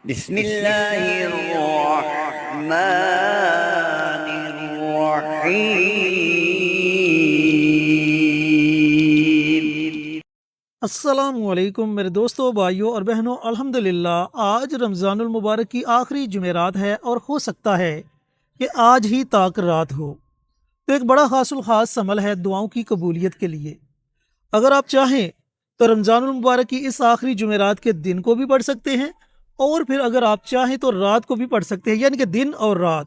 بسم اللہ الرحمن الرحیم۔ السلام علیکم میرے دوستوں، بھائیوں اور بہنوں۔ الحمدللہ آج رمضان المبارک کی آخری جمعرات ہے اور ہو سکتا ہے کہ آج ہی تاک رات ہو، تو ایک بڑا خاص الخاص عمل ہے دعاؤں کی قبولیت کے لیے۔ اگر آپ چاہیں تو رمضان المبارک کی اس آخری جمعرات کے دن کو بھی پڑھ سکتے ہیں، اور پھر اگر آپ چاہیں تو رات کو بھی پڑھ سکتے ہیں، یعنی کہ دن اور رات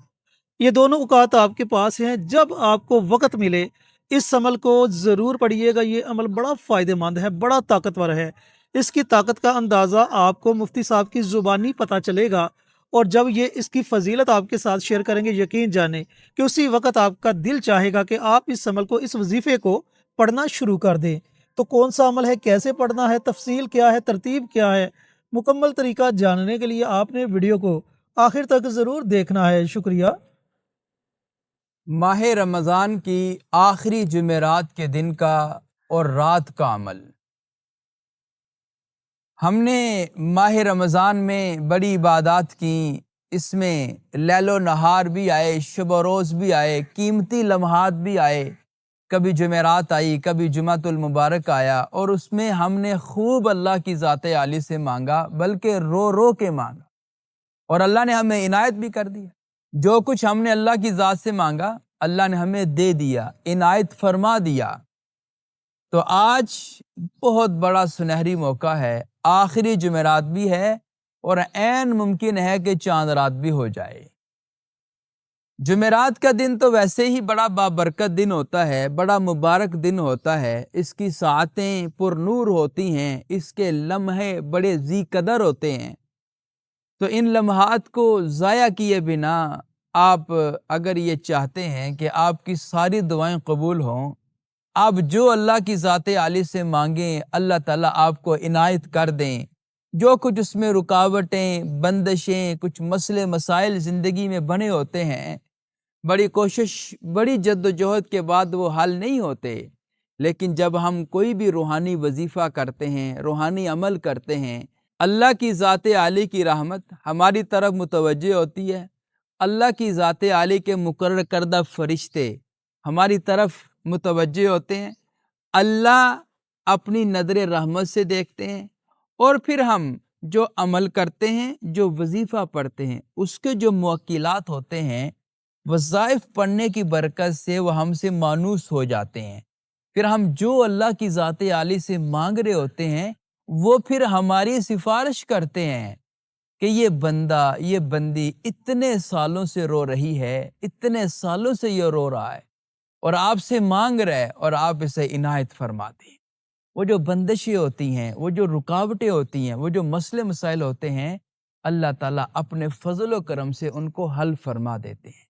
یہ دونوں اوقات آپ کے پاس ہیں۔ جب آپ کو وقت ملے اس عمل کو ضرور پڑھیے گا۔ یہ عمل بڑا فائدہ مند ہے، بڑا طاقتور ہے۔ اس کی طاقت کا اندازہ آپ کو مفتی صاحب کی زبانی پتہ چلے گا، اور جب یہ اس کی فضیلت آپ کے ساتھ شیئر کریں گے، یقین جانیں کہ اسی وقت آپ کا دل چاہے گا کہ آپ اس عمل کو، اس وظیفے کو پڑھنا شروع کر دیں۔ تو کون سا عمل ہے، کیسے پڑھنا ہے، تفصیل کیا ہے، ترتیب کیا ہے، مکمل طریقہ جاننے کے لیے آپ نے ویڈیو کو آخر تک ضرور دیکھنا ہے۔ شکریہ۔ ماہ رمضان کی آخری جمعرات کے دن کا اور رات کا عمل۔ ہم نے ماہ رمضان میں بڑی عبادات کی، اس میں لیل و نہار بھی آئے، شب و روز بھی آئے، قیمتی لمحات بھی آئے۔ کبھی جمعرات آئی، کبھی جمعۃ المبارک آیا، اور اس میں ہم نے خوب اللہ کی ذات عالی سے مانگا، بلکہ رو رو کے مانگا، اور اللہ نے ہمیں عنایت بھی کر دیا۔ جو کچھ ہم نے اللہ کی ذات سے مانگا اللہ نے ہمیں دے دیا، عنایت فرما دیا۔ تو آج بہت بڑا سنہری موقع ہے، آخری جمعرات بھی ہے، اور عین ممکن ہے کہ چاند رات بھی ہو جائے۔ جمعرات کا دن تو ویسے ہی بڑا بابرکت دن ہوتا ہے، بڑا مبارک دن ہوتا ہے۔ اس کی ساعتیں پر نور ہوتی ہیں، اس کے لمحے بڑے ذی قدر ہوتے ہیں۔ تو ان لمحات کو ضائع کیے بنا آپ اگر یہ چاہتے ہیں کہ آپ کی ساری دعائیں قبول ہوں، آپ جو اللہ کی ذات عالی سے مانگیں اللہ تعالیٰ آپ کو عنایت کر دیں۔ جو کچھ اس میں رکاوٹیں، بندشیں، کچھ مسئلے مسائل زندگی میں بنے ہوتے ہیں، بڑی کوشش، بڑی جد و جہد کے بعد وہ حل نہیں ہوتے، لیکن جب ہم کوئی بھی روحانی وظیفہ کرتے ہیں، روحانی عمل کرتے ہیں، اللہ کی ذات عالی کی رحمت ہماری طرف متوجہ ہوتی ہے۔ اللہ کی ذات عالی کے مقرر کردہ فرشتے ہماری طرف متوجہ ہوتے ہیں۔ اللہ اپنی نظر رحمت سے دیکھتے ہیں، اور پھر ہم جو عمل کرتے ہیں، جو وظیفہ پڑھتے ہیں، اس کے جو موکلات ہوتے ہیں، وظائف پڑھنے کی برکت سے وہ ہم سے مانوس ہو جاتے ہیں۔ پھر ہم جو اللہ کی ذات عالی سے مانگ رہے ہوتے ہیں وہ پھر ہماری سفارش کرتے ہیں کہ یہ بندہ، یہ بندی اتنے سالوں سے رو رہی ہے، اتنے سالوں سے یہ رو رہا ہے، اور آپ سے مانگ رہا ہے، اور آپ اسے عنایت فرماتے ہیں۔ وہ جو بندشیں ہوتی ہیں، وہ جو رکاوٹیں ہوتی ہیں، وہ جو مسئلے مسائل ہوتے ہیں، اللہ تعالیٰ اپنے فضل و کرم سے ان کو حل فرما دیتے ہیں۔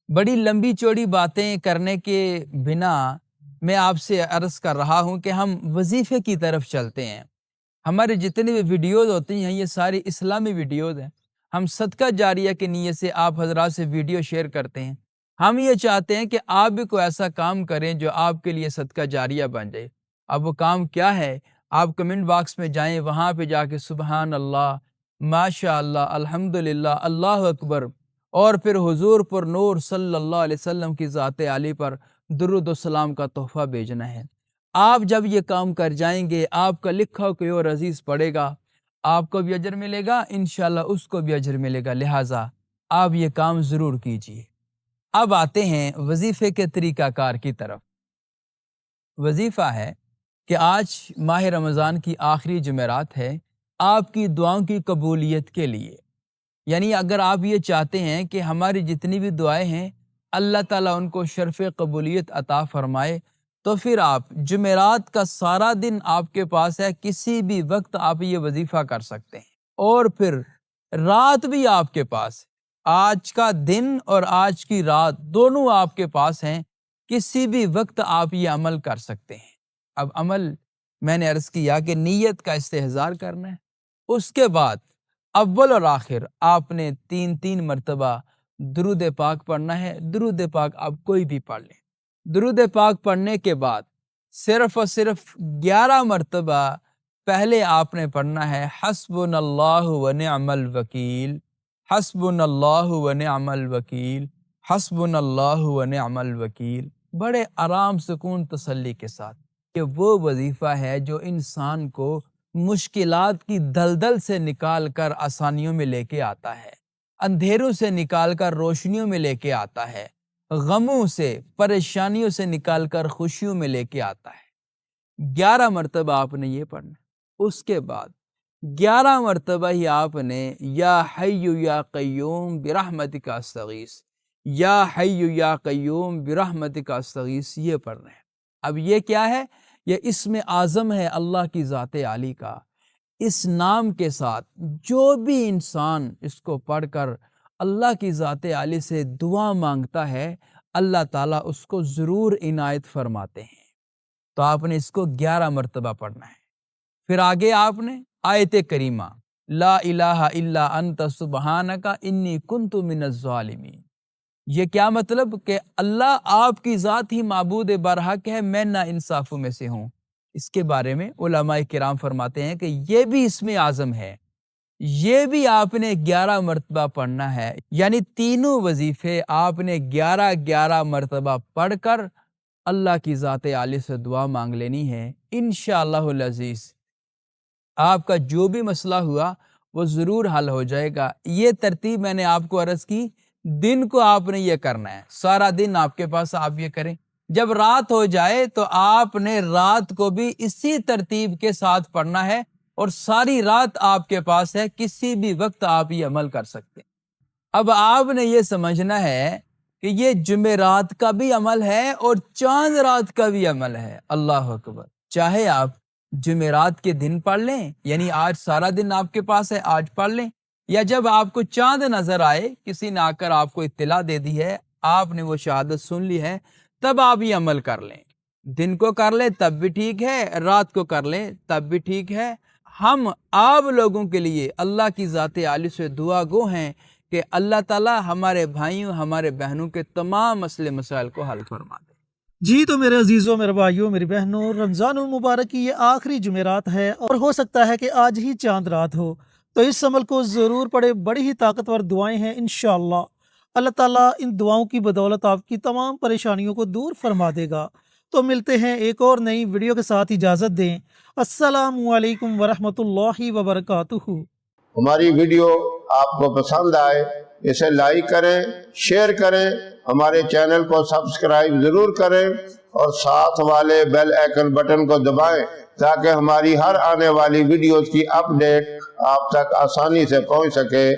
بڑی لمبی چوڑی باتیں کرنے کے بنا میں آپ سے عرض کر رہا ہوں کہ ہم وظیفے کی طرف چلتے ہیں۔ ہمارے جتنے بھی ویڈیوز ہوتی ہیں یہ ساری اسلامی ویڈیوز ہیں۔ ہم صدقہ جاریہ کی نیت سے آپ حضرات سے ویڈیو شیئر کرتے ہیں۔ ہم یہ چاہتے ہیں کہ آپ بھی کوئی ایسا کام کریں جو آپ کے لیے صدقہ جاریہ بن جائے۔ اب وہ کام کیا ہے؟ آپ کمنٹ باکس میں جائیں، وہاں پہ جا کے سبحان اللہ، ماشاء اللہ، الحمدللہ، اللہ اکبر، اور پھر حضور پر نور صلی اللہ علیہ وسلم کی ذات عالی پر درود و سلام کا تحفہ بھیجنا ہے۔ آپ جب یہ کام کر جائیں گے، آپ کا لکھا کوئی اور عزیز پڑھے گا، آپ کو بھی اجر ملے گا، انشاءاللہ اس کو بھی اجر ملے گا۔ لہٰذا آپ یہ کام ضرور کیجیے۔ اب آتے ہیں وظیفے کے طریقہ کار کی طرف۔ وظیفہ ہے کہ آج ماہ رمضان کی آخری جمعرات ہے، آپ کی دعاؤں کی قبولیت کے لیے، یعنی اگر آپ یہ چاہتے ہیں کہ ہماری جتنی بھی دعائیں ہیں اللہ تعالیٰ ان کو شرف قبولیت عطا فرمائے، تو پھر آپ جمعرات کا سارا دن آپ کے پاس ہے، کسی بھی وقت آپ یہ وظیفہ کر سکتے ہیں، اور پھر رات بھی آپ کے پاس ہے۔ آج کا دن اور آج کی رات دونوں آپ کے پاس ہیں، کسی بھی وقت آپ یہ عمل کر سکتے ہیں۔ اب عمل میں نے عرض کیا کہ نیت کا استحضار کرنا ہے، اس کے بعد اول اور آخر آپ نے 3 مرتبہ درود پاک پڑھنا ہے۔ درود پاک آپ کوئی بھی پڑھ لیں۔ درود پاک پڑھنے کے بعد صرف اور صرف 11 مرتبہ پہلے آپ نے پڑھنا ہے حسبنا اللہ و نعم الوکیل، حسبنا اللہ و نعم الوکیل، حسبنا اللہ و نعم الوکیل، بڑے آرام سکون تسلی کے ساتھ کہ وہ وظیفہ ہے جو انسان کو مشکلات کی دلدل سے نکال کر آسانیوں میں لے کے آتا ہے، اندھیروں سے نکال کر روشنیوں میں لے کے آتا ہے، غموں سے پریشانیوں سے نکال کر خوشیوں میں لے کے آتا ہے۔ 11 مرتبہ آپ نے یہ پڑھنا، اس کے بعد 11 مرتبہ ہی آپ نے یا حی یا قیوم برحمتک استغیث، یا حی یا قیوم برحمتک استغیث یہ پڑھنا ہے۔ اب یہ کیا ہے؟ یہ اسم اعظم ہے اللہ کی ذات عالی کا۔ اس نام کے ساتھ جو بھی انسان اس کو پڑھ کر اللہ کی ذات عالی سے دعا مانگتا ہے، اللہ تعالیٰ اس کو ضرور عنایت فرماتے ہیں۔ تو آپ نے اس کو 11 مرتبہ پڑھنا ہے۔ پھر آگے آپ نے آیت کریمہ لا الہ الا انت سبحانک انی کنت من الظالمین، یہ کیا مطلب؟ کہ اللہ آپ کی ذات ہی معبود برحق ہے، میں نا انصافوں میں سے ہوں۔ اس کے بارے میں علماء کرام فرماتے ہیں کہ یہ بھی اسم اعظم ہے، یہ بھی آپ نے 11 مرتبہ پڑھنا ہے، یعنی تینوں وظیفے آپ نے 11 مرتبہ پڑھ کر اللہ کی ذات عالی سے دعا مانگ لینی ہے۔ انشاءاللہ العزیز آپ کا جو بھی مسئلہ ہوا وہ ضرور حل ہو جائے گا۔ یہ ترتیب میں نے آپ کو عرض کی، دن کو آپ نے یہ کرنا ہے، سارا دن آپ کے پاس آپ یہ کریں۔ جب رات ہو جائے تو آپ نے رات کو بھی اسی ترتیب کے ساتھ پڑھنا ہے، اور ساری رات آپ کے پاس ہے، کسی بھی وقت آپ یہ عمل کر سکتے ہیں۔ اب آپ نے یہ سمجھنا ہے کہ یہ جمعرات کا بھی عمل ہے اور چاند رات کا بھی عمل ہے۔ اللہ اکبر! چاہے آپ جمعرات کے دن پڑھ لیں، یعنی آج سارا دن آپ کے پاس ہے، آج پڑھ لیں، یا جب آپ کو چاند نظر آئے، کسی نے آ کر آپ کو اطلاع دے دی ہے، آپ نے وہ شہادت سن لی ہے، تب آپ یہ عمل کر لیں۔ دن کو کر لیں تب بھی ٹھیک ہے، رات کو کر لیں تب بھی ٹھیک ہے۔ ہم آپ لوگوں کے لیے اللہ کی ذات عالی سے دعا گو ہیں کہ اللہ تعالیٰ ہمارے بھائیوں، ہمارے بہنوں کے تمام مسئلے مسائل کو حل فرما دے۔ جی تو میرے عزیزوں، میرے بھائیوں، میری بہنوں، رمضان المبارک کی یہ آخری جمعرات ہے، اور ہو سکتا ہے کہ آج ہی چاند رات ہو، تو اس عمل کو ضرور پڑھے۔ بڑی ہی طاقتور دعائیں ہیں، انشاءاللہ اللہ تعالیٰ ان دعاؤں کی بدولت آپ کی تمام پریشانیوں کو دور فرما دے گا۔ تو ملتے ہیں ایک اور نئی ویڈیو کے ساتھ، اجازت دیں۔ السلام علیکم ورحمۃ اللہ وبرکاتہ۔ ہماری ویڈیو آپ کو پسند آئے اسے لائک کریں، شیئر کریں، ہمارے چینل کو سبسکرائب ضرور کریں، اور ساتھ والے بیل آئیکن بٹن کو دبائیں تاکہ ہماری ہر آنے والی ویڈیوز کی اپڈیٹ آپ تک آسانی سے پہنچ سکے۔